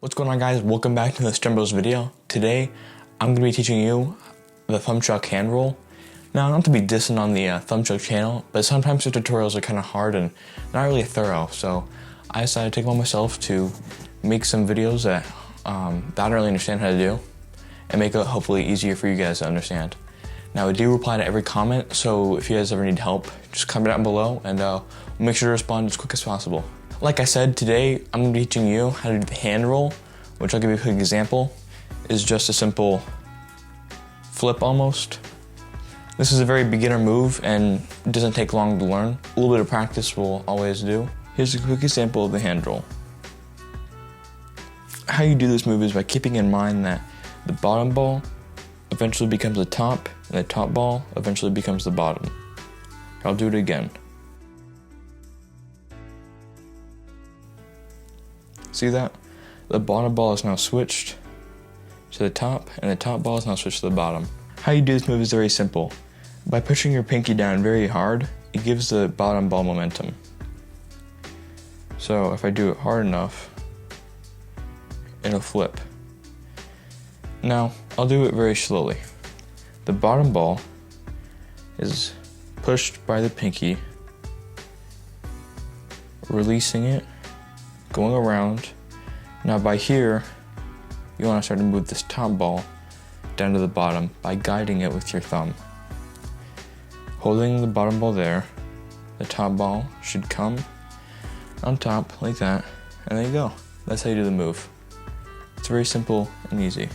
What's going on, guys? Welcome back to the Bros video. Today, I'm going to be teaching you the Thumbchuck hand roll. Now, not to be dissing on the Thumbchuck channel, but sometimes the tutorials are kind of hard and not really thorough, so I decided to take it on myself to make some videos that I don't really understand how to do and make it hopefully easier for you guys to understand. Now, I do reply to every comment, so if you guys ever need help, just comment down below and we'll make sure to respond as quick as possible. Like I said, today I'm going to be teaching you how to do the hand roll, which I'll give you a quick example. Is just a simple flip almost. This is a very beginner move and it doesn't take long to learn. A little bit of practice will always do. Here's a quick example of the hand roll. How you do this move is by keeping in mind that the bottom ball eventually becomes the top and the top ball eventually becomes the bottom. I'll do it again. See that? The bottom ball is now switched to the top, and the top ball is now switched to the bottom. How you do this move is very simple. By pushing your pinky down very hard, it gives the bottom ball momentum. So if I do it hard enough, it'll flip. Now, I'll do it very slowly. The bottom ball is pushed by the pinky, releasing it, going around. Now by here, you want to start to move this top ball down to the bottom by guiding it with your thumb. Holding the bottom ball there, the top ball should come on top like that, and there you go. That's how you do the move. It's very simple and easy.